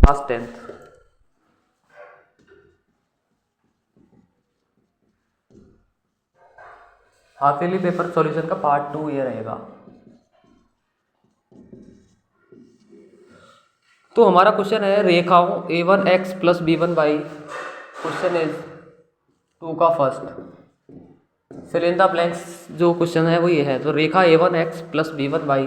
Class 10th। Half yearly paper solution का part 2 ये रहेगा। तो हमारा क्वेश्चन है रेखाओं a1x plus b1y, question is 2 का first fill in the blanks. जो क्वेश्चन है वो ये है, तो रेखा a1x plus b1y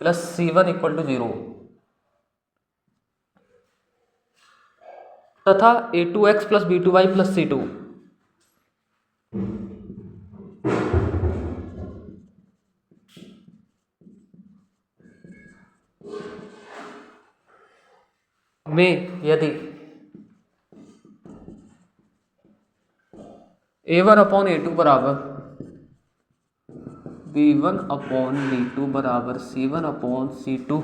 plus c1 equal to 0 तथा a2x plus b2y plus c2 में यदि a1 अपॉन a2 बराबर b1 अपॉन b2 बराबर c1 अपॉन c2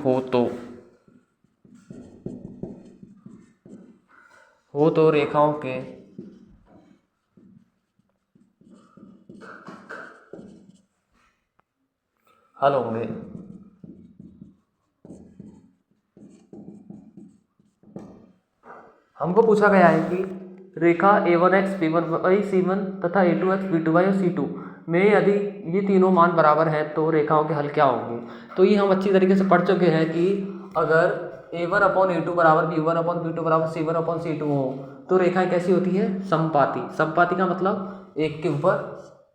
हो तो रेखाओं के हल होंगे। हमको पूछा गया है कि रेखा a1x b1y c1 तथा a2x b2y और c2 में यदि ये तीनों मान बराबर हैं तो रेखाओं के हल क्या होंगे। तो ये हम अच्छी तरीके से पढ़ चुके हैं कि अगर a1 अपॉन a2 बराबर b1 अपॉन b2 बराबर c1 अपॉन c2 हो तो रेखाएं कैसी होती है, समपाती। समपाती का मतलब एक के ऊपर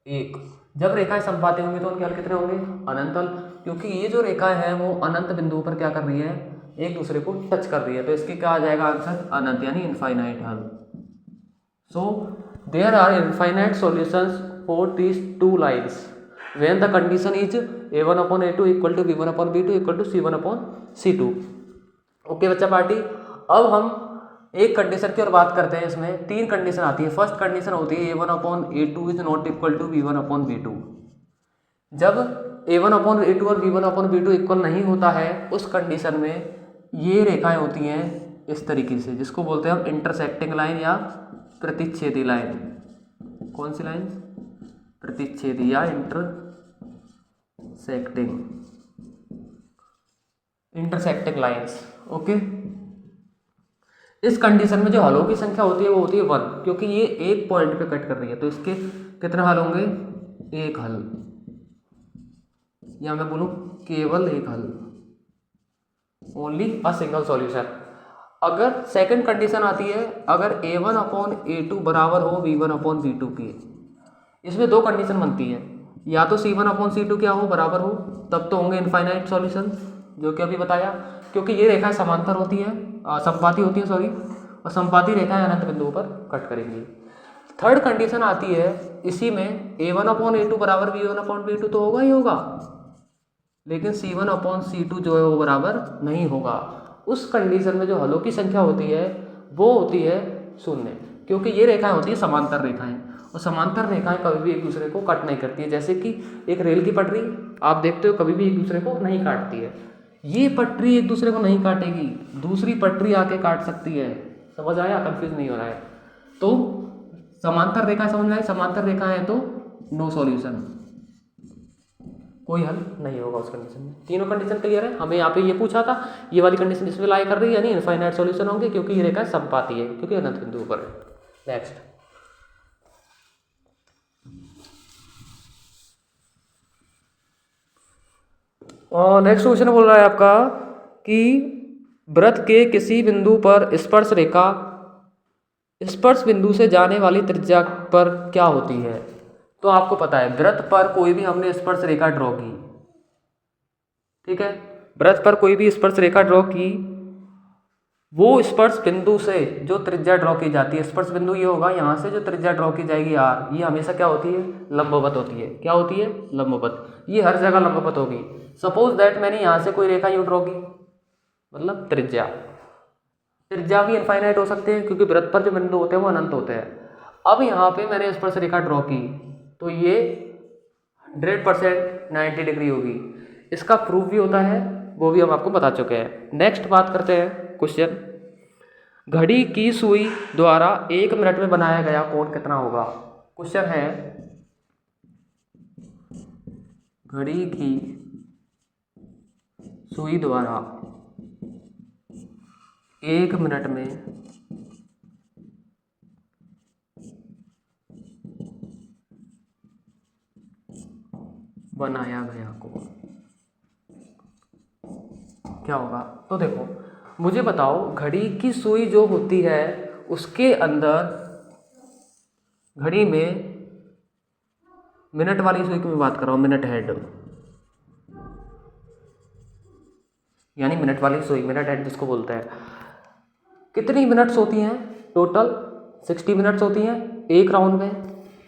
एक। जब रेखाएं समपाती होंगी तो उनके हल कितने होंगे, अनंत हल, क्योंकि ये जो रेखाएं हैं वो अनंत बिंदु पर क्या कर रही है, एक दूसरे को टच कर रही है। तो इसके क्या आ जाएगा आंसर, अनंत यानी इनफाइनाइट हल। So there are infinite solutions for these two lines when the condition is a1 upon a2 equal to b1 upon b2 equal to c1 upon c2। Okay बच्चा पार्टी, अब हम एक कंडीशन की और बात करते हैं। इसमें तीन कंडीशन आती है। फर्स्ट कंडीशन होती है a1 upon a2 is not equal to b1 upon b2। जब a1 अपॉन a2 और b1 अपॉन b2 इक्वल नहीं होता है उस कंडीशन में ये रेखाएं होती हैं इस तरीके से, जिसको बोलते हैं हम इंटरसेक्टिंग लाइन या प्रतिच्छेदी लाइन। कौन सी लाइन, प्रतिच्छेदी या इंटरसेक्टिंग लाइंस। ओके, इस कंडीशन में जो हलों की संख्या होती है वो होती है 1, क्योंकि ये एक पॉइंट पे कट कर रही है। तो इसके कितने हल होंगे, एक हल, या मैं बोलूं केवल एक हल, ओनली अ सिंगल सॉल्यूशन। अगर सेकंड कंडीशन आती है, अगर a1 अपॉन a2 बराबर हो b1 अपॉन b2 के, इसमें दो कंडीशन बनती है, या तो c1 अपॉन c2 क्या हो, बराबर हो, तब तो होंगे इनफाइनाइट सॉल्यूशन, जो कि अभी बताया, क्योंकि ये रेखाएं समांतर होती हैं, समपाती होती हैं सॉरी, और समपाती रेखाएं अनंत बिंदुओं पर कट करेंगी। थर्ड कंडीशन आती है इसी में, a1 अपॉन a2 बराबर b1 अपॉन b2 तो होगा ही होगा, लेकिन c1 अपॉन c2 जो है वो बराबर नहीं होगा। उस कंडीशन में जो हलों की संख्या होती है वो होती है 0, क्योंकि ये रेखाएं होती है समांतर रेखाएं, और समांतर रेखाएं कभी भी एक दूसरे को कट नहीं करती है। जैसे कि एक रेल की पटरी आप देखते हो कभी भी एक दूसरे को नहीं काटती है, ये पटरी एक दूसरे को नहीं काटेगी, दूसरी पटरी आके काट सकती है। समझ आया, कंफ्यूज नहीं हो रहा है। तो समांतर रेखा समझ में आई, समांतर रेखा है तो नो सॉल्यूशन, कोई हल नहीं होगा उस कंडीशन में। तीनों कंडीशन क्लियर है। हमें यहाँ पे ये पूछा था, ये वाली कंडीशन इसमें लाई कर रही है, यानी इनफाइनाइट सॉल्यूशन होंगे, क्योंकि ये रेखा समपाती है, क्योंकि अनंत बिंदु पर है। नेक्स्ट, और नेक्स्ट क्वेश्चन बोल रहा है आपका कि वृत्त के किसी बिंदु पर स्पर्श रेखा स्पर्श बिंदु से जाने वाली त्रिज्या पर क्या होती है। तो आपको पता है वृत्त पर कोई भी हमने स्पर्श रेखा ड्रॉ की, ठीक है, वृत्त पर कोई भी स्पर्श रेखा ड्रॉ की, वो स्पर्श बिंदु से जो त्रिज्या ड्रॉ की जाती है, स्पर्श बिंदु ये होगा, यहाँ से जो त्रिज्या ड्रॉ की जाएगी r, ये हमेशा क्या होती है, लंबवत होती है। क्या होती है, लंबवत। ये हर जगह लंबवत होगी। सपोज दैट मैंने यहाँ से कोई रेखा यूँ ड्रॉ की, मतलब त्रिज्या भी इनफाइनाइट हो सकते हैं, क्योंकि वृत्त पर जो बिंदु होते हैं वो अनंत होते हैं। अब यहाँ पे मैंने स्पर्श रेखा ड्रॉ की तो ये 100% 90 डिग्री होगी। इसका प्रूफ भी होता है, वो भी हम आपको बता चुके हैं। नेक्स्ट बात करते हैं क्वेश्चन, घड़ी की सुई द्वारा 1 मिनट में बनाया गया कोण कितना होगा। क्वेश्चन है घड़ी की सुई द्वारा 1 मिनट में बनाया गया कोण क्या होगा। तो देखो मुझे बताओ, घड़ी की सुई जो होती है उसके अंदर, घड़ी में मिनट वाली सुई की मैं बात कर रहा हूँ, मिनट हेड, यानी मिनट वाली सुई, मिनट हेड जिसको बोलते हैं, कितनी मिनट्स होती हैं टोटल? 60 मिनट्स होती हैं एक राउंड में।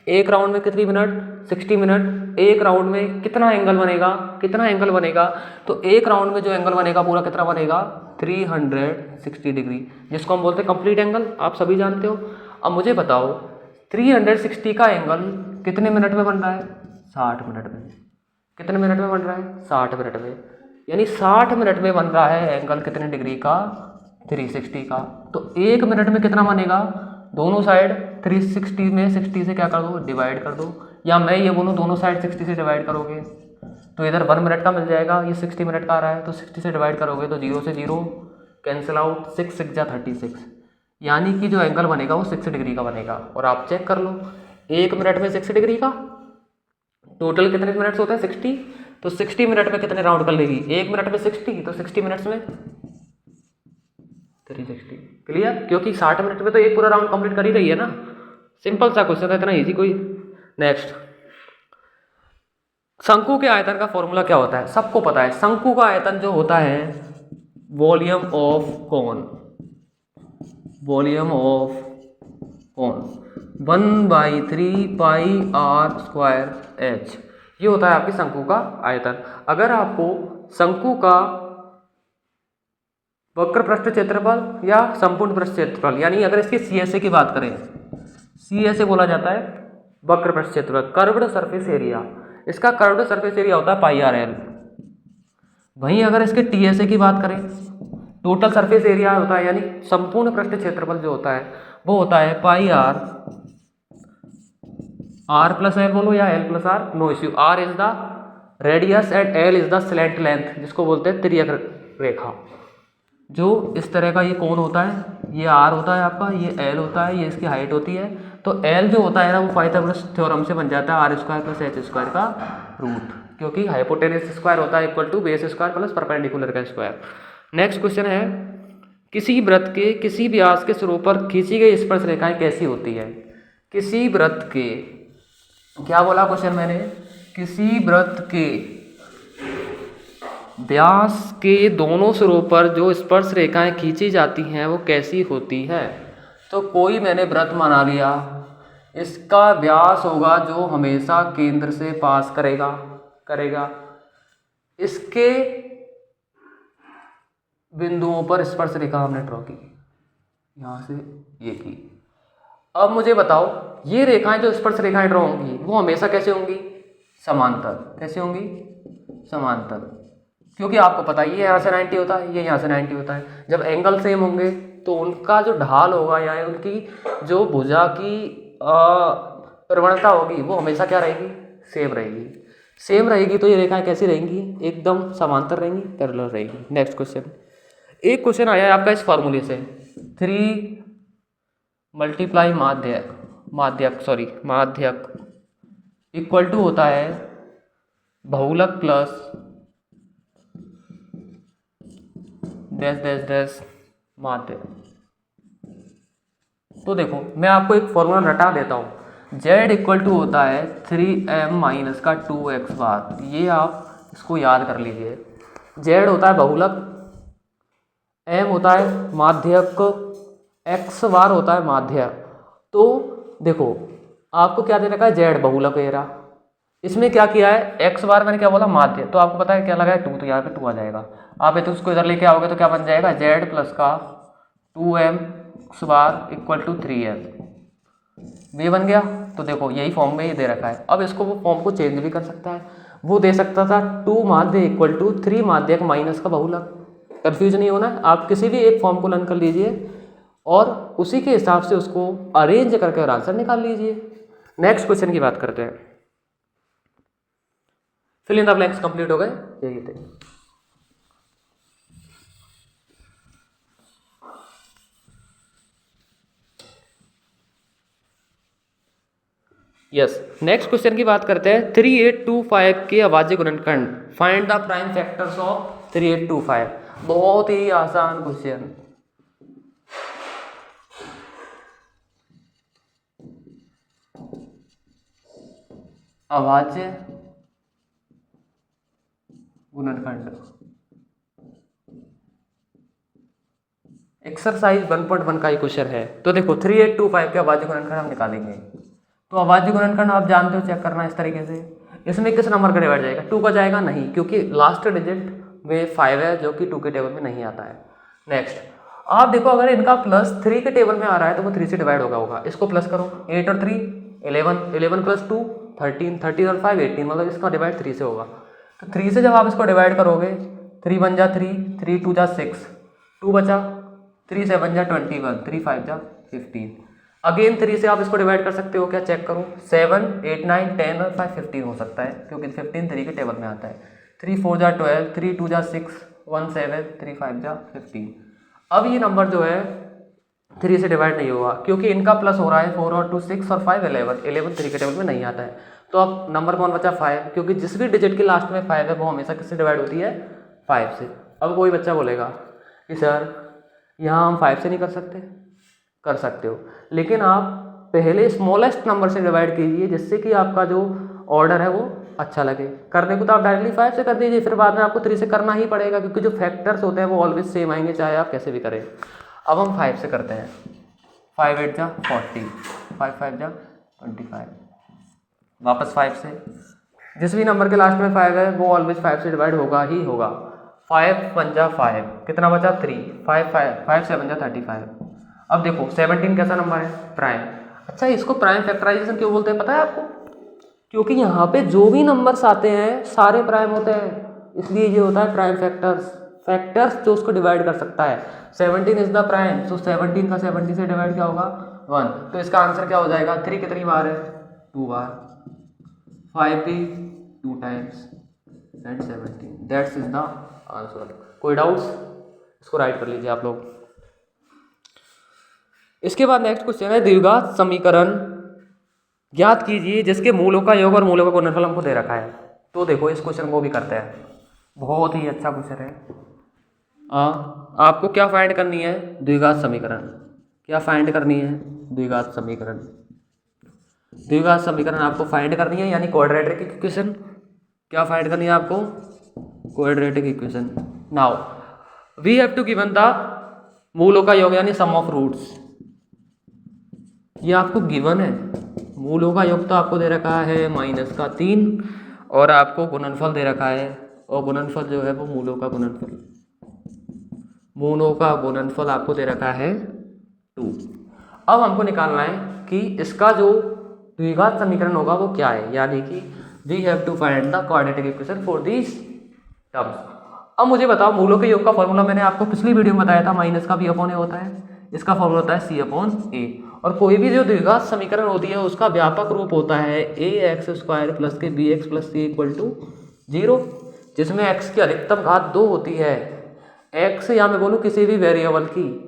एक राउंड में कितनी मिनट? 60 मिनट। एक राउंड में कितना एंगल बनेगा? कितना एंगल बनेगा? तो एक राउंड में जो एंगल बनेगा पूरा कितना बनेगा? 360 डिग्री, जिसको हम बोलते हैं कंप्लीट एंगल, आप सभी जानते हो। अब मुझे बताओ 360 का एंगल कितने मिनट में बन रहा है? 60 मिनट में। कितने मिनट में बन रहा है? 60 मिनट में। यानी 60 मिनट में बन रहा है एंगल कितने डिग्री का? 360 का। तो एक मिनट में कितना बनेगा? दोनों साइड 360 में 60 से क्या कर दो? डिवाइड कर दो। या मैं ये बोलूँ दोनों साइड 60 से डिवाइड करोगे तो इधर 1 मिनट का मिल जाएगा, ये 60 मिनट का आ रहा है, तो 60 से डिवाइड करोगे तो 0 से 0 कैंसिल आउट, 6 6 जा 36, यानी कि जो एंगल बनेगा वो 6 डिग्री का बनेगा। और आप चेक कर लो, एक मिनट में 6 डिग्री का, टोटल कितने मिनट्स होते हैं? 60। तो 60 मिनट में कितने राउंड कर लेगी? एक मिनट में 60, तो 60 मिनट्स में 360। क्लियर? क्योंकि 60 मिनट में तो एक पूरा राउंड कंप्लीट कर ही रही है ना। सिंपल सा क्वेश्चन है, इतना इजी कोई। नेक्स्ट, शंकु के आयतन का फॉर्मूला क्या होता है? सबको पता है, शंकु का आयतन जो होता है volume of cone, volume of cone 1/3 pi r square h, ये होता है आपके शंकु का आयतन। अगर आपको शंकु का वक्र पृष्ठ क्षेत्रफल या संपूर्ण पृष्ठ क्षेत्रफल, यानी अगर इसके CSA की बात करें, CSA बोला जाता है वक्र पृष्ठ क्षेत्रफल, कर्व्ड सरफेस एरिया, इसका कर्व्ड सरफेस एरिया होता है पाई आर एल। वहीं अगर इसके TSA की बात करें, टोटल सरफेस एरिया होता है, यानी संपूर्ण पृष्ठ क्षेत्रफल जो होता है वो होता है pi r, r plus l बोलो या l plus r, no issue. R is the radius and l is the slant length, जिसको बोलते हैं तिर्यक रेखा। जो इस तरह का ये कोण होता है, ये आर होता है आपका, ये एल होता है, ये इसकी हाइट होती है। तो एल जो होता है ना वो पाइथागोरस थ्योरम से बन जाता है r square plus h square का रूट, क्योंकि हाइपोटेनस स्क्वायर होता है equal to base square plus perpendicular का स्क्वायर। नेक्स्ट क्वेश्चन है, किसी वृत्त के किसी व्यास के सिरों पर खींची गई स्पर्श रेखाएं कैसी होती है? किसी वृत्त के, क्या बोला क्वेश्चन मैंने? किसी वृत्त के व्यास के दोनों सिरों पर जो स्पर्श रेखाएं खींची जाती हैं वो कैसी होती है? तो कोई मैंने वृत्त बना लिया, इसका व्यास होगा जो हमेशा केंद्र से पास करेगा, इसके बिंदुओं पर स्पर्श रेखा हमने ड्रॉ की, यहाँ से ये की। अब मुझे बताओ ये रेखाएं जो स्पर्श रेखाएं ड्रॉ होंगी वो हमेशा कैसे होंगी? समांतर। कैसे होंगी? समांतर, क्योंकि आपको पता है ये यहाँ से 90 होता है, ये यहाँ से 90 होता है। जब एंगल सेम होंगे तो उनका जो ढाल होगा या उनकी जो भुजा की प्रवणता होगी वो हमेशा क्या रहेगी? सेम रहेगी। सेम रहेगी तो ये रेखाएं कैसी रहेंगी? एकदम समांतर रहेंगी, पैरेलल रहेगी। नेक्स्ट क्वेश्चन, एक क्वेश्चन आया है आपका इस फॉर्मूले से, 3 मल्टीप्लाई माध्यक इक्वल टू होता है बहुलक प्लस डैश डैश डैश माध्य। तो देखो मैं आपको एक फॉर्मूला रटा देता हूँ, Z इक्वल टू होता है 3m माइनस का 2x बार, ये आप इसको याद कर लीजिए। Z होता है बहुलक, m होता है माध्यक, x बार होता है माध्य। तो देखो आपको क्या दे रखा है? Z बहुलक एरा, इसमें क्या किया है? x बार मैंने क्या बोला? माध्य। तो आपको पता है क्या लगा है? 2, तो यहाँ पे 2 आ जाएगा। आप तो उसको इधर लेके आओगे तो क्या बन जाएगा? Z प्लस का 2m x bar equal to 3m, ये बन गया। तो देखो यही फॉर्म में ये दे रखा है। अब इसको वो फॉर्म को चेंज भी कर सकता है, वो दे सकता था 2 माध्य इक्वल टू 3 माध्यक माइनस का बहुलक। कन्फ्यूज नहीं होना, आप किसी भी एक फॉर्म को लर्न कर लीजिए और उसी के हिसाब से उसको अरेंज करके और आंसर निकाल लीजिए। नेक्स्ट क्वेश्चन की बात करते हैं, fill in the blanks complete हो गए, यही थे। यस, नेक्स्ट क्वेश्चन की बात करते हैं। 3825 के अभाज्य गुणनखंड, find the prime factors of 3825। बहुत ही आसान क्वेश्चन। अभाज्य गुणनखंड एक्सरसाइज 1.1 का ही क्वेश्चन है। तो देखो 3825 के अभाज्य गुणनखंड हम निकालेंगे। तो अभाज्य गुणनखंड आप जानते हो, चेक करना इस तरीके से। इसमें किस नंबर का डिवाइड जाएगा? 2 का जाएगा नहीं, क्योंकि लास्ट डिजिट में 5 है जो कि 2 के टेबल में नहीं आता है। नेक्स्ट आप देखो, अगर इनका प्लस 3 के टेबल में आ रहा है तो वो 3 से डिवाइड होगा। इसको प्लस करो, 8 और 3 11, 11 प्लस 2 13, 13 और 5 18, मतलब इसका डिवाइड 3 से होगा। तो 3 से जब आप इसको डिवाइड करोगे, 3 1 जा 3, 3 2 जा 6, 2 बचा, 3 7 जा 21, 3 5 जा 15। अगेन 3 से आप इसको डिवाइड कर सकते हो क्या? चेक करो, 7 8 9 10 और 5 15 हो सकता है, क्योंकि 15 3 के टेबल में आता है। 3 4 जा 12, 3 2 जा 6, 1 7, 3 5 जा 15। अब ये नंबर जो है 3 से डिवाइड नहीं होगा, क्योंकि इनका प्लस हो रहा है 4 और 2 6 और 5 11, 11 3 के टेबल में नहीं आता है। तो अब नंबर कौन बचा? 5, क्योंकि जिस भी डिजिट के लास्ट में 5 है वो हमेशा किससे डिवाइड होती है? 5 से। अब कोई बच्चा बोलेगा कि सर यहाँ हम 5 से नहीं कर सकते। कर सकते हो, लेकिन आप पहले स्मॉलेस्ट नंबर से डिवाइड कीजिए, जिससे कि आपका जो ऑर्डर है वो अच्छा लगे। करने को तो आप डायरेक्टली 5 से कर दीजिए, फिर बाद में आपको 3 से करना ही पड़ेगा, क्योंकि जो फैक्टर्स होते हैं वो ऑलवेज सेम आएंगे, चाहे आप कैसे भी करें। अब हम 5 से करते हैं। 5 8 जा 40, 5 5 जा 25, वापस 5 से। जिस भी नंबर के लास्ट में 5 है वो ऑलवेज 5 से डिवाइड होगा ही होगा। 5 1 जा 5, कितना बचा? 3, 5 5 7 जा 35। अब देखो 17 कैसा नंबर है? प्राइम। अच्छा, इसको प्राइम फैक्टराइजेशन क्यों बोलते हैं पता है आपको? क्योंकि यहाँ पे जो भी नंबर्स आते हैं सारे प्राइम होते हैं, इसलिए ये होता है प्राइम फैक्टर्स जो उसको डिवाइड कर सकता है। 17 इज द प्राइम, तो 17 का 70 से डिवाइड क्या होगा? 1। तो इसका आंसर क्या हो जाएगा? 3 कितनी बार है? 2 बार। 5 भी 2 times and 17, that's is the answer. कोई डाउट्स? इसको राइट कर लीजिए आप लोग। इसके बाद नेक्स्ट क्वेश्चन है, द्विघात समीकरण ज्ञात कीजिए जिसके मूलों का योग और मूलों का गुणनफल हमको दे रखा है। तो देखो इस क्वेश्चन को भी करते हैं, बहुत ही अच्छा क्वेश्चन है। आपको क्या फाइंड करनी है? द्विघात समीकरण। क्या फाइंड करनी है? द्विघात समीकरण। द्विघात समीकरण आपको फाइंड करनी है, यानी क्वाड्रेटिक इक्वेशन। क्या फाइंड करनी है आपको? Quadratic equation. Now we have to given the मूलों का योग यानी सम ऑफ रूट्स। ये आपको गिवन है। मूलों का योग तो आपको दे रखा है -3, और आपको गुणनफल दे रखा है, और गुणनफल जो है वो मूलों का गुणनफल, मूलों का गुणनफल आपको दे रखा है 2। अब हमको निकालना है कि इसका जो द्विघात समीकरण होगा वो क्या है, यानी कि we have to find the quadratic equation for these terms. अब मुझे बताओ, मूलों के योग का फॉर्मूला मैंने आपको पिछली वीडियो में बताया था, माइनस का बी अपॉन ए होता है, इसका फॉर्मूला होता है सी अपॉन ए। और कोई भी जो द्विघात समीकरण होती है उसका व्यापक रूप होता है ax² प्लस के bx plus c equal to 0, जिसमें x की अधिकतम घात 2 होती है। x या मैं बोलूँ किसी भी वेरिएबल की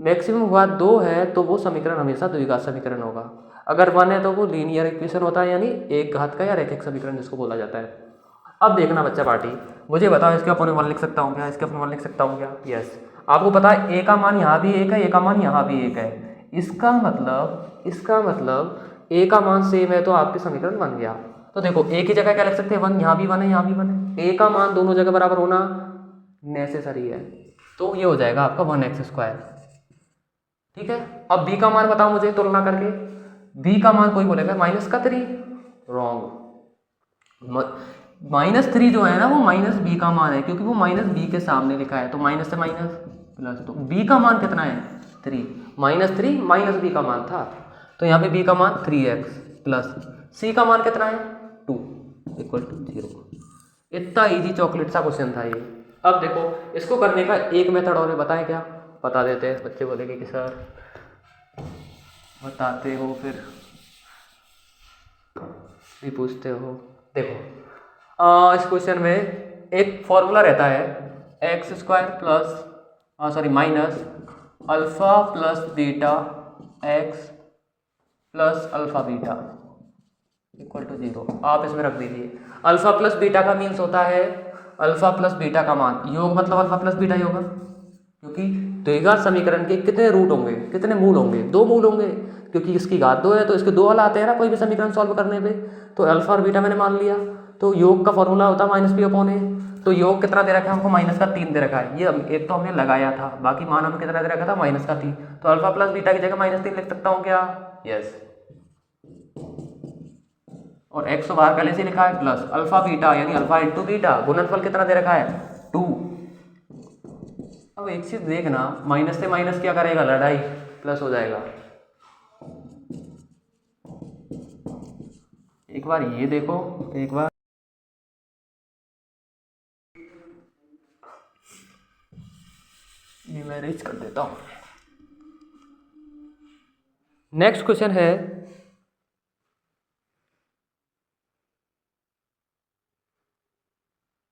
मैक्सिमम घात 2 है तो वो समीकरण हमेशा द्विघात समीकरण होगा। अगर 1 है तो वो लीनियर इक्वेशन होता है, यानी एक घात का या रैखिक समीकरण जिसको बोला जाता है। अब देखना बच्चा पार्टी, मुझे बताओ इसके अपन 1 लिख सकता हूँ क्या? इसके अपन 1 लिख सकता हूँ क्या? यस। आपको पता है a का मान यहाँ भी 1 है, a का मान यहाँ भी 1 है। इसका मतलब a का मान सेम है तो आपके समीकरण बन गया। तो देखो a की जगह क्या लिख सकते हैं? 1, यहाँ भी 1 है, यहाँ भी 1 है। a का मान दोनों जगह बराबर होना नेसेसरी है, तो ये हो जाएगा आपका 1x²। ठीक है। अब b का मान बताओ मुझे तुलना करके। b का मान कोई बोलेगा -3, रॉन्ग। -3 जो है ना वो -b का मान है, क्योंकि वो -b के सामने लिखा है, तो माइनस से माइनस प्लस, तो b का मान कितना है? 3। -3 -b का मान था, तो यहाँ पे b का मान 3x प्लस c का मान कितना है? 2 इक्वल टू 0। इतना इजी चॉकलेट सा क्वेश्चन था ये। अब देखो इसको करने का एक मेथड और है, बताएं क्या? बता देते हैं। बच्चे बोलेंगे कि सर बताते हो फिर भी पूछते हो। देखो इस क्वेश्चन में एक फॉर्मूला रहता है x square plus minus alpha plus beta x plus alpha beta equal to 0। आप इसमें रख दीजिए। अल्फ़ा प्लस बीटा का मीन्स होता है अल्फ़ा प्लस बीटा का मान, योग मतलब अल्फ़ा प्लस बीटा ही होगा, क्योंकि द्विघात समीकरण के कितने रूट होंगे, कितने मूल होंगे, 2 मूल होंगे, क्योंकि इसकी घात 2 है तो इसके 2 हल आते हैं ना कोई भी समीकरण सॉल्व करने पे। तो अल्फ़ा और बीटा मैंने मान लिया, तो योग का फॉर्मूला होता है माइनस पी अपॉन ए। तो योग कितना दे रखा है हमको, माइनस का 3 दे रखा है, ये एक तो हमने लगाया था, बाकी मान हमें कितना दे रखा था, माइनस का 3। तो अल्फ़ा प्लस बीटा की जगह -3 लिख सकता हूँ क्या? यस। और एक्स तो बाहर पहले से लिखा है, प्लस अल्फा बीटा यानी अल्फा इंटू बीटा, गुणनफल कितना दे रखा है 2। अब एक चीज देखना, माइनस से माइनस क्या करेगा, लड़ाई, प्लस हो जाएगा। एक बार ये देखो, एक बार ये मैं अरेंज कर देता हूं। नेक्स्ट क्वेश्चन है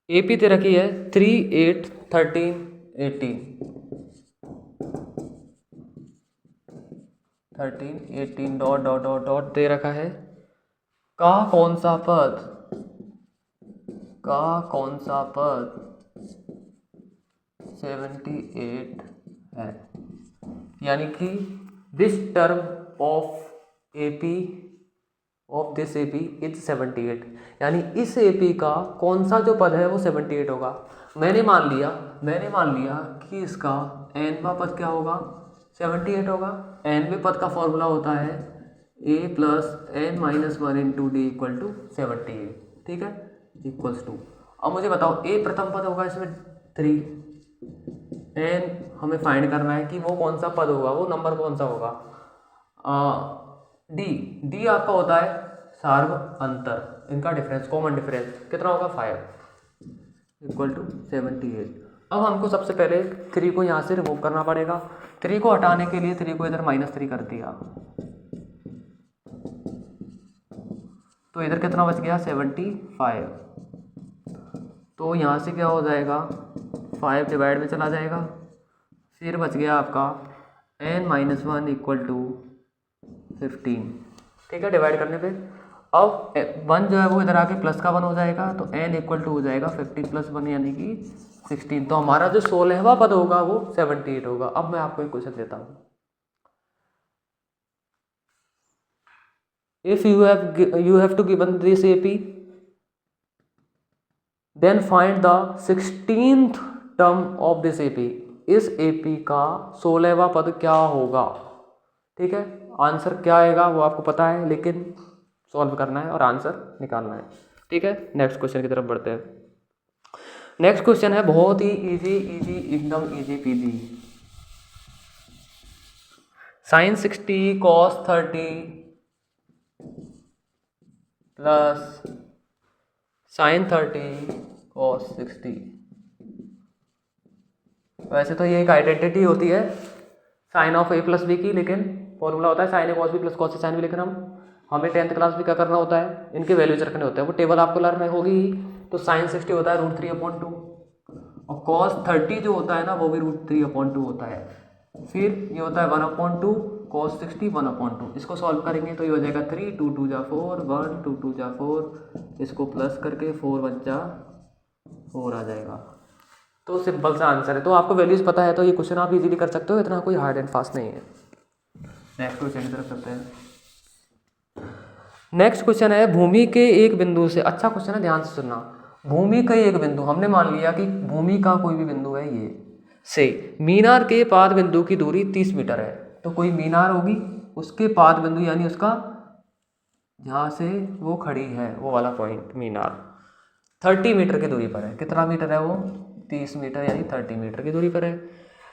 एपी दे रखी है 3, 8, 13, 18, 13, 18 डॉट डॉट डॉट डॉट दे रखा है। का कौन सा पद 78 है, यानी कि this term of AP of this AP is 78, यानी इस एपी का कौन सा जो पद है वो 78 होगा। मैंने मान लिया कि इसका nवां पद क्या होगा, 78 होगा। nवें पद का फॉर्मूला होता है a plus n minus 1 into d equal to 78, ठीक है, इक्वल्स टू। अब मुझे बताओ a प्रथम पद होगा इसमें 3, n हमें फाइंड करना है कि वो कौन सा पद होगा, वो नंबर कौन सा होगा। डी आपका होता है सार्व अंतर, इनका डिफरेंस, कॉमन डिफरेंस कितना होगा 5 इक्वल टू 78। अब हमको सबसे पहले 3 को यहाँ से रिमूव करना पड़ेगा। 3 को हटाने के लिए 3 को इधर -3 कर दिया, तो इधर कितना बच गया 75। तो यहाँ से क्या हो जाएगा, 5 डिवाइड में चला जाएगा, फिर बच गया आपका n-1 इक्वल टू 15, ठीक है, डिवाइड करने पे। अब 1 जो है वो इधर आके प्लस का 1 हो जाएगा, तो n इक्वल टू हो जाएगा 15 प्लस 1 यानी कि 16। तो हमारा जो 16वां पद होगा वो 78 होगा। अब मैं आपको एक क्वेश्चन देता हूँ, if you have to given this AP, then find the 16th term of this AP। इस AP का 16वां पद क्या होगा, ठीक है। आंसर क्या आएगा वो आपको पता है, लेकिन सॉल्व करना है और आंसर निकालना है, ठीक है। नेक्स्ट क्वेश्चन की तरफ बढ़ते हैं। नेक्स्ट क्वेश्चन है बहुत ही इजी, एकदम easy PG. sin 60 cos 30 plus sin 30 cos 60। वैसे तो ये एक आइडेंटिटी होती है sine of a plus b की, लेकिन फॉर्मूला होता है sine a cos b plus cos a sine b, लेकिन हमें 10th क्लास भी क्या करना होता है, इनके वैल्यूज रखने होते हैं, वो टेबल आपको लर्न होगी। तो sin 60 होता है √3/2 और cos 30 जो होता है ना वो भी √3/2 होता है। फिर ये होता है 1/2 cos 60 1/2। इसको सॉल्व करेंगे तो ये हो जाएगा 3, 2 2 जा 4, 1 2 2 जा 4, इसको प्लस करके 4 1 जा 4 आ जाएगा। तो सिंपल सा आंसर है। तो आपको वैल्यूज पता है तो ये क्वेश्चन आप इजीली कर सकते हो, इतना कोई हार्ड एंड फास्ट नहीं है। नेक्स्ट क्वेश्चन की तरफ करते हैं। नेक्स्ट क्वेश्चन है भूमि के एक बिंदु से, अच्छा क्वेश्चन है ध्यान से सुनना। भूमि का एक बिंदु, हमने मान लिया कि भूमि का कोई भी बिंदु है ये से मीनार के पाद बिंदु की दूरी 30 मीटर है। तो कोई मीनार होगी, उसके पाद बिंदु यानी उसका जहाँ से वो खड़ी है वो वाला पॉइंट मीनार 30 मीटर की दूरी पर है। कितना मीटर है वो, 30 मीटर यानी 30 मीटर की दूरी पर है।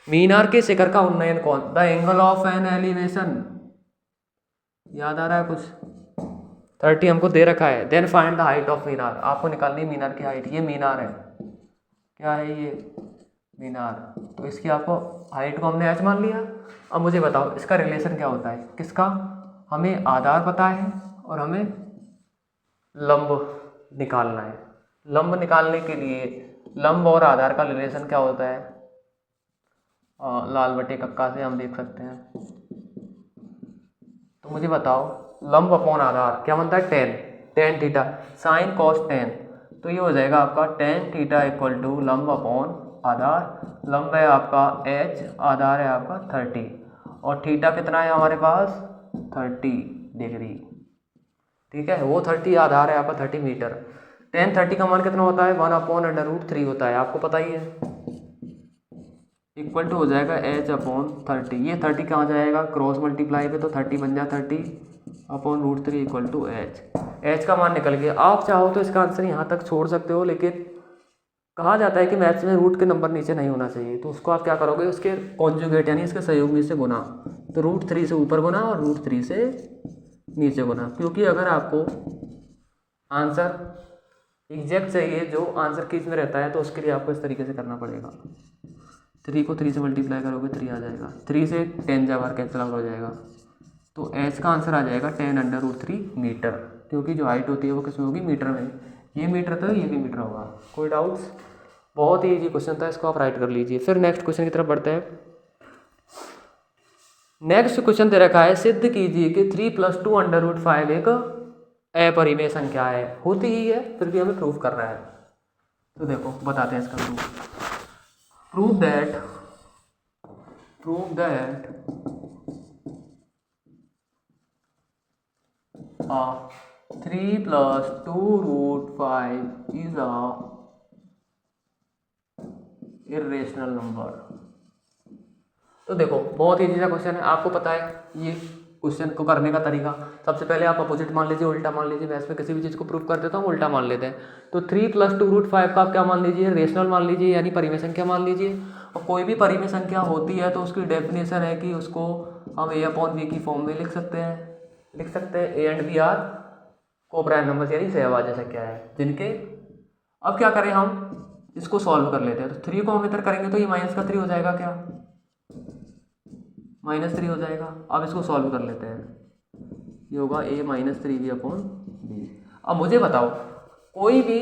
मीनार के शिखर का उन्नयन कौन, the angle of an elevation, याद आ रहा है कुछ, 30 हमको दे रखा है। Then find the height of मीनार, आपको निकालनी है मीनार की हाइट। ये मीनार है, क्या है ये मीनार, तो इसकी आपको हाइट को हमने h मान लिया। अब मुझे बताओ इसका रिलेशन क्या होता है, किसका, हमें आधार पता है और हमें लंब निकालना है। लंब निकालने के लिए लंब और आधार का रिलेशन क्या होता है, लाल बटे कक्का से हम देख सकते हैं। तो मुझे बताओ लंब अपॉन आधार क्या बनता है, tan theta sine cos tan. तो ये हो जाएगा आपका टेन थीटा इक्वल टू लंब अपॉन आधार। लंब है आपका h, आधार है आपका 30 और थीटा कितना है हमारे पास 30 डिग्री। ठीक है, वो 30 आधार है आपका 30 मीटर। टेन 30 का मान कितना होता है 1/√3 होता है, आपको पता ही है। इक्वल टू हो जाएगा h/30। ये 30 कहाँ जाएगा क्रॉस मल्टीप्लाई पे, तो 30 बन जाए 30/√3 इक्वल टू h का मान निकल गया। आप चाहो तो इसका आंसर यहाँ तक छोड़ सकते हो, लेकिन कहा जाता है कि मैथ्स में रूट के नंबर नीचे नहीं होना चाहिए, तो उसको आप क्या करोगे, उसके कॉन्जुगेट यानी इसके सहयोगी से गुना। तो √3 से ऊपर गुना और √3 से नीचे गुना, क्योंकि अगर आपको आंसर एग्जैक्ट चाहिए जो आंसर कीज में रहता है तो उसके लिए आपको इस तरीके से करना पड़ेगा। 3 को 3 से मल्टीप्लाई करोगे 3 आ जाएगा, 3 से 10 जा बार कैंसिल आउट हो जाएगा। तो h का आंसर आ जाएगा 10√3 मीटर, क्योंकि जो हाइट होती है वो किसमें होगी, मीटर में। ये मीटर तो ये भी मीटर होगा। कोई डाउट्स? बहुत ही ईजी क्वेश्चन था, इसको आप राइट कर लीजिए। फिर नेक्स्ट क्वेश्चन की तरफ बढ़ते हैं। नेक्स्ट क्वेश्चन दे रखा है, सिद्ध कीजिए कि 3 + 2√5 एक अपरिमेय संख्या है। होती ही है फिर भी हमें प्रूफ करना है। तो देखो बताते हैं इसका proof that 3 + 2√5 is a irrational number। तो देखो बहुत ईजी सा क्वेश्चन है, आपको पता है ये क्वेश्चन को करने का तरीका। सबसे पहले आप अपोजिट मान लीजिए, उल्टा मान लीजिए। वैसे में किसी भी चीज़ को प्रूफ कर देता हूँ उल्टा मान लेते हैं। तो 3 + 2√5 का आप क्या मान लीजिए, रेशनल मान लीजिए, यानी परिमेय संख्या मान लीजिए। और कोई भी परिमेय संख्या होती है तो उसकी डेफिनेशन है कि उसको हम a/b की फॉर्म में लिख सकते हैं। a एंड b आर को प्राइम नंबर यानी सहभाज्य संख्या है जिनके। अब क्या करें, हम इसको सॉल्व कर लेते हैं। तो 3 को हम इधर करेंगे तो ये -3 हो जाएगा, क्या -3 हो जाएगा। अब इसको सॉल्व कर लेते हैं, ये होगा a-3b/b। अब मुझे बताओ कोई भी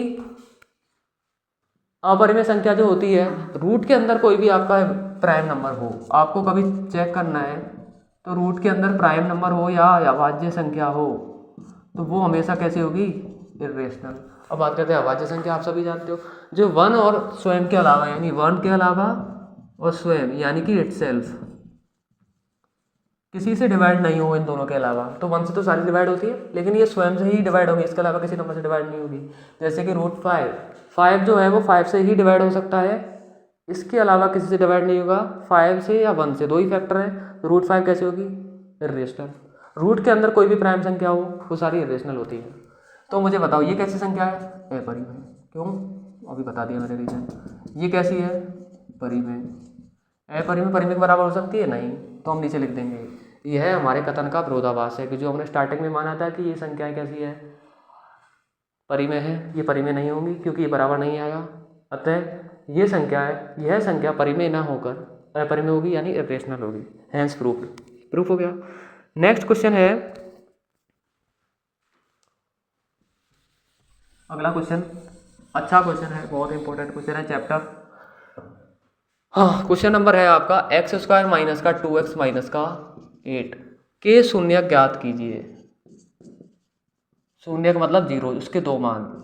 अपरिमेय संख्या जो होती है, रूट के अंदर कोई भी आपका प्राइम नंबर हो, आपको कभी चेक करना है तो रूट के अंदर प्राइम नंबर हो या अभाज्य संख्या हो तो वो हमेशा कैसे होगी, इर्रेशनल। अब बात करते हैं अभाज्य संख्या। आप सभी जानते हो जो 1 और स्वयं के अलावा, यानी 1 के अलावा और स्वयं यानी कि इटसेल्फ किसी से डिवाइड नहीं हो, इन दोनों के अलावा। तो 1 से तो सारी डिवाइड होती है, लेकिन ये स्वयं से ही डिवाइड होगी, इसके अलावा किसी नंबर से डिवाइड नहीं होगी। जैसे कि √5 जो है वो 5 से ही डिवाइड हो सकता है, इसके अलावा किसी से डिवाइड नहीं होगा। 5 से या 1 से, दो ही फैक्टर है। तो √5 कैसे होगी, इर्रेशनल। रूट के अंदर कोई भी प्राइम संख्या हो वो सारी इर्रेशनल होती है। तो मुझे बताओ ये कैसी संख्या है, अपरिमेय। क्यों, अभी बता दिया मैंने रीजन। ये कैसी है, परिमेय। अपरिमेय परिमेय के बराबर हो सकती है, नहीं, तो हम नीचे लिख देंगे। यह है हमारे कथन का विरोधाभास है कि जो हमने स्टार्टिंग में माना था कि ये संख्याएं कैसी है, परिमेय है, ये परिमेय नहीं होंगी क्योंकि ये बराबर नहीं आएगा। अतः ये संख्या है, यह संख्या परिमेय ना होकर अपरिमेय होगी यानी इर्रेशनल होगी। हैंस प्रूफ हो गया। नेक्स्ट क्वेश्चन है, अगला क्वेश्चन अच्छा क्वेश्चन है, बहुत इंपॉर्टेंट क्वेश्चन है चैप्टर। हाँ, क्वेश्चन नंबर है आपका x² - 2x - 8 के शून्य ज्ञात कीजिए। शून्य का मतलब 0, उसके दो मान।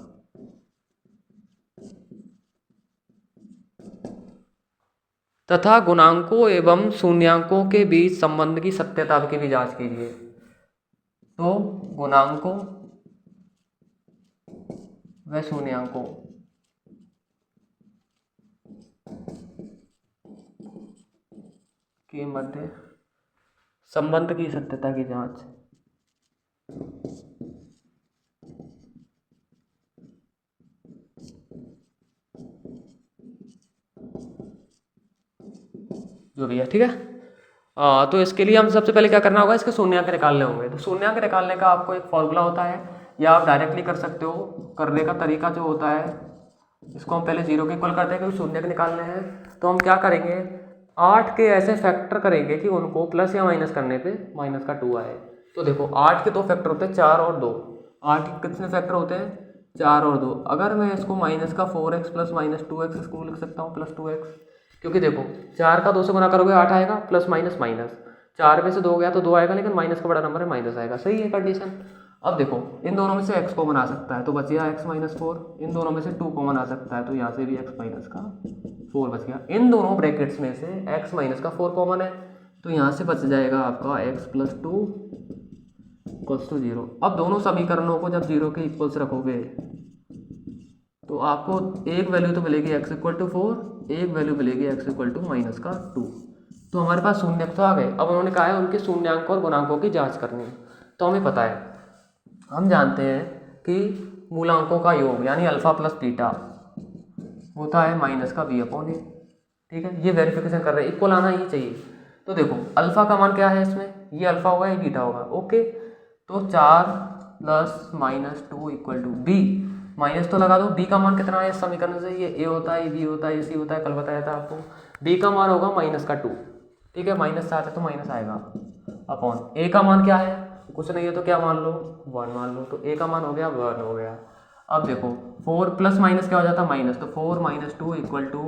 तथा गुणांकों एवं शून्यांकों के बीच संबंध की सत्यता की भी जांच कीजिए। तो गुणांकों व शून्यांकों के मध्य संबंध की सत्यता की जांच। जो भी है, ठीक है। तो इसके लिए हम सबसे पहले क्या करना होगा, इसके शून्यांक निकालने होंगे। तो शून्यांक निकालने का आपको एक फॉर्मूला होता है, या आप डायरेक्टली कर सकते हो। करने का तरीका जो होता है, इसको हम पहले 0 के इक्वल करते हैं क्योंकि शून्यांक निकालने हैं। तो हम क्या करेंगे, 8 के ऐसे फैक्टर करेंगे कि उनको प्लस या माइनस करने पे -2 आए। तो देखो 8 के 2 फैक्टर होते हैं, 4 और 2। 8 के कितने फैक्टर होते हैं, 4 और 2, अगर मैं इसको माइनस का 4x प्लस माइनस 2x इसको लिख सकता हूँ प्लस 2x, क्योंकि देखो 4 का 2 से गुना करोगे 8 आएगा, प्लस माइनस माइनस, 4 में से 2 गया तो 2 आएगा, लेकिन माइनस का बड़ा नंबर है माइनस आएगा। सही है कंडीशन। अब देखो इन दोनों में से x कॉमन आ सकता है तो बच गया x माइनस 4, इन दोनों में से 2 कॉमन आ सकता है तो यहाँ से भी x माइनस का 4 बच गया। इन दोनों ब्रैकेट्स में से x माइनस का 4 कॉमन है तो यहाँ से बच जाएगा आपका x प्लस 2 इक्वल्स टू 0। अब दोनों समीकरणों को जब 0 के इक्वल्स रखोगे तो आपको एक वैल्यू तो मिलेगी x इक्वल टू 4, एक वैल्यू मिलेगी x इक्वल टू माइनस का 2। तो हमारे पास शून्यक तो आ गए। अब उन्होंने कहा है उनके शून्यांक और गुणांकों की जांच करनी है। तो हमें पता है, हम जानते हैं कि मूलांकों का योग यानी अल्फा प्लस बीटा होता है माइनस का b अपॉन ए। ठीक है, ये वेरिफिकेशन कर रहे हैं, इक्वल आना ही चाहिए। तो देखो अल्फा का मान क्या है इसमें, ये अल्फा होगा ये बीटा होगा। ओके, तो 4 plus minus 2 equal to b, minus तो लगा दो, बी का मान कितना है इस समीकरण से, ये ए होता है, ये बी होता है, ये सी होता है, कल बताया था आपको। बी का मान होगा माइनस का 2, ठीक है, माइनस से आता है तो माइनस आएगा अपॉन ए का मान क्या है, कुछ नहीं है तो क्या मान लो 1 मान लो, तो ए का मान हो गया 1 हो गया। अब देखो 4 प्लस माइनस क्या हो जाता है माइनस, तो 4 माइनस 2 इक्वल टू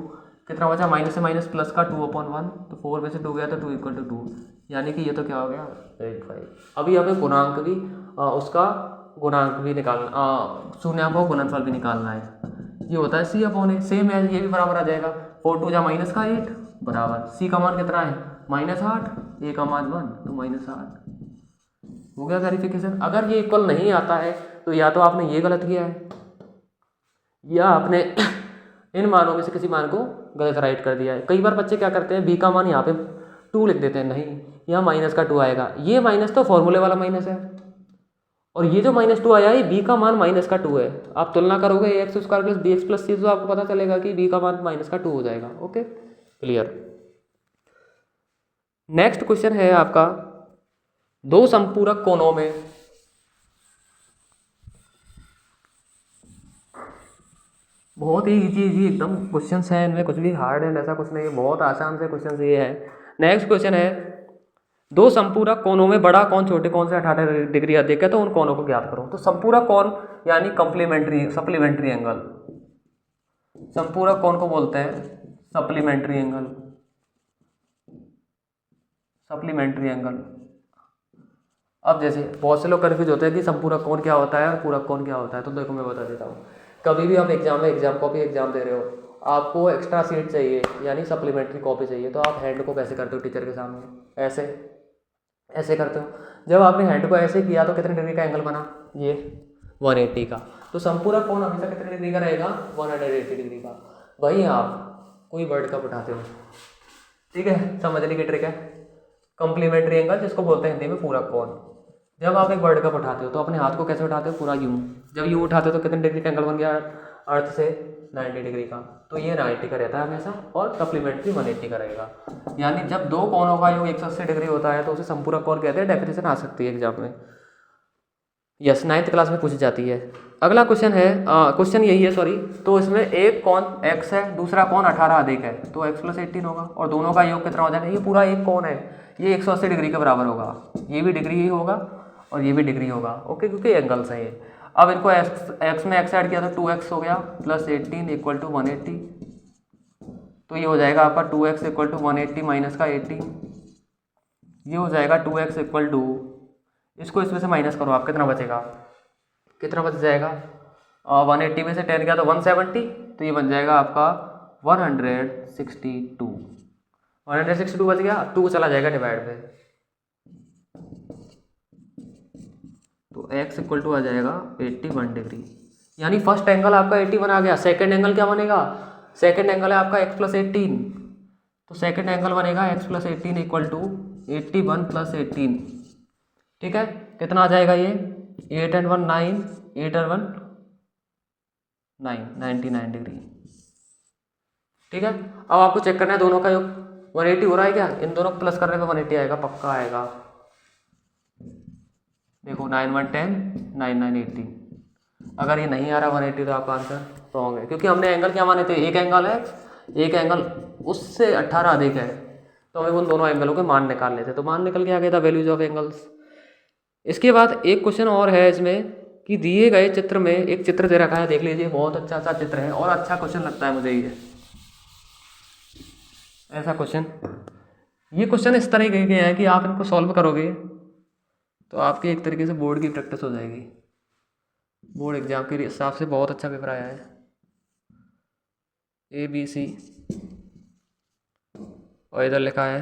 कितना बचा, माइनस से माइनस प्लस का 2 अपॉन 1, तो 4 में से 2 गया तो 2 इक्वल टू 2, यानी कि ये तो क्या हो गया 85। अभी हमें गुणांक भी उसका गुणांक भी निकालना, शून्यांकों का गुणनफल भी निकालना है। ये होता है सी अपॉन ए, सेम है, ये भी बराबर आ जाएगा। 4 2 जा माइनस का 8 बराबर सी का मान कितना है माइनस 8, ए का मान 1 तो माइनस 8 हो गया वेरिफिकेशन। अगर ये इक्वल नहीं आता है तो या तो आपने ये गलत किया है या आपने इन मानों में से किसी मान को गलत राइट कर दिया है। कई बार बच्चे क्या करते हैं, बी का मान यहाँ पे 2 लिख देते हैं, नहीं यहाँ माइनस का 2 आएगा, ये माइनस तो फॉर्मूले वाला माइनस है, और ये जो माइनस 2 आया है बी का मान माइनस का 2 है। आप तुलना करोगे A X square plus B X plus C तो आपको पता चलेगा कि बी का मान माइनस का 2 हो जाएगा। Okay clear. नेक्स्ट क्वेश्चन है आपका, दो संपूरक कोणों में बहुत ही इजी एकदम क्वेश्चंस हैं, इनमें कुछ भी हार्ड है ऐसा कुछ नहीं है, बहुत आसान से क्वेश्चन ये है। नेक्स्ट क्वेश्चन है, दो संपूरक कोणों में बड़ा कोण छोटे कोण से 18 डिग्री अधिक है तो उन कोणों को ज्ञात करो। तो संपूरक कोण यानी कंप्लीमेंट्री सप्लीमेंट्री एंगल, संपूरक कोण को बोलते हैं सप्लीमेंट्री एंगल, सप्लीमेंट्री एंगल। अब जैसे बहुत से लोग कन्फ्यूज होते हैं कि संपूरक कोण क्या होता है और पूरक कोण क्या होता है, तो देखो मैं बता देता हूँ। कभी भी आप एग्जाम कॉपी एग्जाम दे रहे हो, आपको एक्स्ट्रा सीट चाहिए यानी सप्लीमेंट्री कॉपी चाहिए, तो आप हैंड को कैसे करते हो टीचर के सामने, ऐसे करते हो। जब आपने हैंड को ऐसे किया तो कितने डिग्री का एंगल बना, ये 180 का। तो संपूरक कोण हमेशा कितने डिग्री का रहेगा, 180 डिग्री का। वही आप कोई वर्ड कप उठाते हो, ठीक है, समझने की ट्रिक है। कंप्लीमेंट्री एंगल जिसको बोलते हैं हिंदी में पूरक कोण। जब आप एक वर्ड कप उठाते हो तो अपने हाथ को कैसे उठाते हो, पूरा यूं। जब यूं उठाते हो तो कितने डिग्री का एंगल बन गया अर्थ से, 90 डिग्री का। तो ये 90 का रहता है हमेशा, और सप्लीमेंट्री 180 का रहेगा। यानी जब दो कोणों का योग 180 डिग्री होता है तो उसे संपूरक कोण कहते हैं। डेफिनेशन आ सकती है एग्जाम में, यस 9th क्लास में पूछी जाती है। अगला क्वेश्चन है, क्वेश्चन यही है सॉरी। तो इसमें एक कोण x है, दूसरा कोण 18 अधिक है, तो x प्लस 18 होगा, और दोनों का योग कितना हो जाएगा, ये पूरा एक कोण है, ये 180 डिग्री के बराबर होगा, ये भी डिग्री ही होगा और ये भी डिग्री होगा। ओके, क्योंकि एंगल्स है ये। अब इनको x में x ऐड किया तो 2x हो गया प्लस 18 इक्वल टू 180, तो ये हो जाएगा आपका 2x इक्वल टू 180 माइनस का 18, ये हो जाएगा 2x इक्वल टू, इसको इसमें से माइनस करो आप, कितना बचेगा, कितना बच जाएगा, 180 में से 10 गया तो 170, तो ये बन जाएगा आपका 162 बच गया, 2 चला जाएगा डिवाइड में, तो x इक्वल टू आ जाएगा 81 डिग्री। यानी फर्स्ट एंगल आपका 81 आ गया। सेकंड एंगल क्या बनेगा, सेकंड एंगल है आपका x प्लस 18, तो सेकंड एंगल बनेगा x plus 18 equal to 81 plus 18, ठीक है, कितना आ जाएगा ये 8 and 1 9, 8 and 1 9, 99 डिग्री, ठीक है। अब आपको चेक करना है दोनों का योग 180 हो रहा है क्या, इन दोनों को प्लस करने पे 180 आएगा, पक्का आएगा। देखो 9 1 10, 9 9 18, अगर ये नहीं आ रहा 180 तो आपका आंसर रॉन्ग है, क्योंकि हमने एंगल क्या माने थे, एक एंगल है, एक एंगल उससे 18 अधिक है, तो हमें उन दोनों एंगलों के मान निकाल लेते, तो मान निकल के आ गया था वैल्यूज ऑफ एंगल्स। इसके बाद एक क्वेश्चन और है इसमें, कि दिए गए चित्र में एक चित्र दे रखा है, देख लीजिए, बहुत अच्छा सा चित्र है और अच्छा क्वेश्चन लगता है मुझे ये ऐसा क्वेश्चन। ये क्वेश्चन इस तरह के हैं कि आप इनको सॉल्व करोगे तो आपके एक तरीके से बोर्ड की प्रैक्टिस हो जाएगी। बोर्ड एग्जाम के हिसाब से बहुत अच्छा पेपर आया है। ABC और इधर लिखा है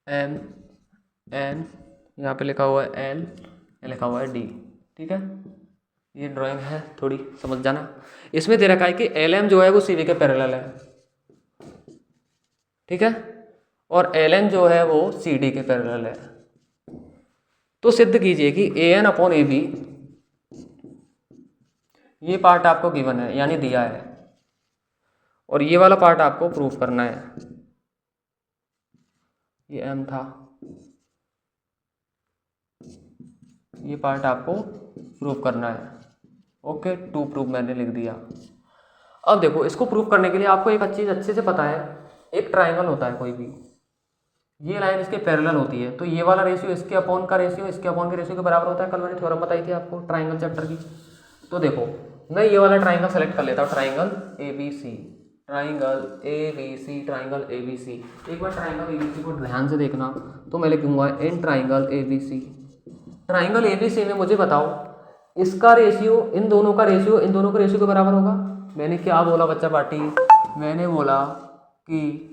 MN, यहाँ पे लिखा हुआ है L, लिखा हुआ है D। ठीक है, ये ड्राइंग है, थोड़ी समझ जाना। इसमें दे रखा है कि LM जो है वो CV के पैरेलल है, ठीक है, और LN जो है वो CD के पैरेलल है। तो सिद्ध कीजिए कि AN अपॉन AB, ये पार्ट आपको गिवन है यानी दिया है, और ये वाला पार्ट आपको प्रूफ करना है। ये M था, ये पार्ट आपको प्रूफ करना है। ओके, टू प्रूफ मैंने लिख दिया। अब देखो, इसको प्रूफ करने के लिए आपको एक चीज़ अच्छे से पता है, एक ट्राइंगल होता है कोई भी, ये लाइन इसके पैरेलल होती है, तो ये वाला रेशियो इसके अपॉन का रेशियो इसके अपॉन के रेशियो के बराबर होता है। कल मैंने थ्योरम बताई थी आपको ट्राइंगल चैप्टर की। तो देखो, मैं ये वाला ट्राइंगल सेलेक्ट कर लेता हूँ, triangle ABC, triangle ABC, triangle ABC। एक बार ट्राइंगल ABC को ध्यान से देखना, तो मैं लिखूंगा in triangle ABC। Triangle ABC में मुझे बताओ, इसका रेशियो इन दोनों का रेशियो इन दोनों के रेशियो के बराबर होगा। मैंने क्या बोला बच्चा पार्टी, मैंने बोला कि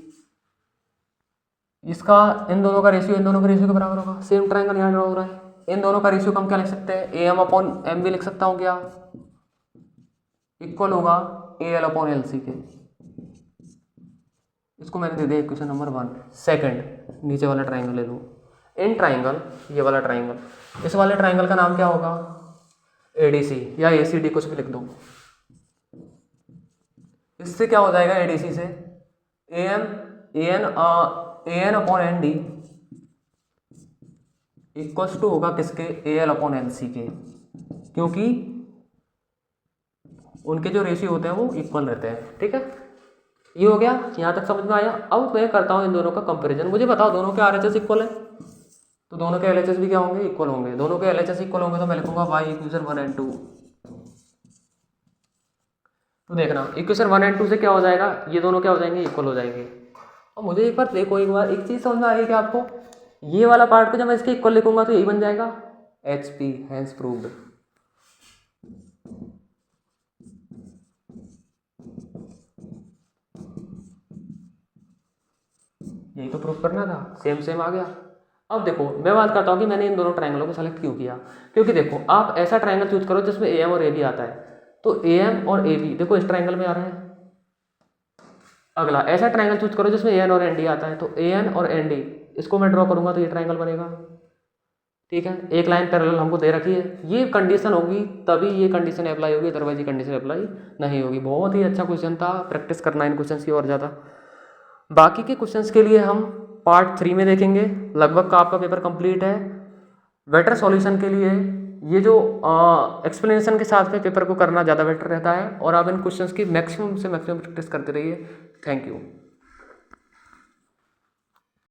इसका इन दोनों का रेशियो इन दोनों के रेशियो के बराबर होगा। सेम ट्राइंगल यहाँ ड्रॉ हो रहा है, इन दोनों का रेशियो हम क्या लिख सकते हैं, AM अपॉन M भी लिख सकता हूँ क्या, इक्वल होगा AL अपॉन LC के। इसको मैंने दे दिया इक्वेशन नंबर 1। सेकंड, नीचे वाला ट्राइंगल ले लो, इन ट्राइंगल, ये वाला ट्राइंगल, इस वाले ट्राइंगल का नाम क्या होगा, ADC या ACD, कुछ भी लिख दो। इससे क्या हो जाएगा, ADC से AN upon ND equals to होगा किसके, AL अपॉन LC के, क्योंकि उनके जो रेशियो होते हैं वो इक्वल रहते हैं। ठीक है, ये हो गया, यहाँ तक समझ में आया। अब मैं करता हूँ इन दोनों का कंपैरिजन। मुझे बताओ दोनों के RHS इक्वल है, तो दोनों के LHS भी क्या होंगे, इक्वल होंगे। दोनों के LHS इक्वल होंगे तो मैं लिखूंगा बाई इक्वेशन 1 और 2। तो देखना इक्वेशन 1 और 2 से क्या हो जाएगा, ये दोनों क्या हो जाएंगे, इक्वल हो जाएंगे। और मुझे एक बार देखो, एक बार एक चीज़ समझ में आ रही है कि आपको, ये वाला पार्ट को जब मैं इसके इक्वल लिखूंगा तो यही बन जाएगा HP, हैंस प्रूव्ड। यही तो प्रूफ करना था, सेम सेम आ गया। अब देखो, मैं बात करता हूँ कि मैंने इन दोनों ट्राइंगलों को सेलेक्ट क्यों किया, क्योंकि देखो आप ऐसा ट्राइंगल चूज करो जिसमें AM और AB आता है, तो AM और AB देखो इस ट्राइंगल में आ रहा है। अगला ऐसा ट्राइंगल चूज करो जिसमें AN और ND आता है, तो AN और ND इसको मैं ड्रॉ करूंगा तो ये ट्राइंगल बनेगा। ठीक है, एक लाइन पैरेलल हमको दे रखी है, ये कंडीशन होगी तभी ये कंडीशन अप्लाई होगी, अदरवाइज ये कंडीशन अप्लाई नहीं होगी। बहुत ही अच्छा क्वेश्चन था, प्रैक्टिस करना इन क्वेश्चन की और ज़्यादा। बाकी के क्वेश्चंस के लिए हम पार्ट 3 में देखेंगे। लगभग का आपका पेपर कंप्लीट है। बेटर सॉल्यूशन के लिए ये जो एक्सप्लेनेशन के साथ में पेपर को करना ज़्यादा बेटर रहता है, और आप इन क्वेश्चंस की मैक्सिमम से मैक्सिमम प्रैक्टिस करते रहिए। Thank you.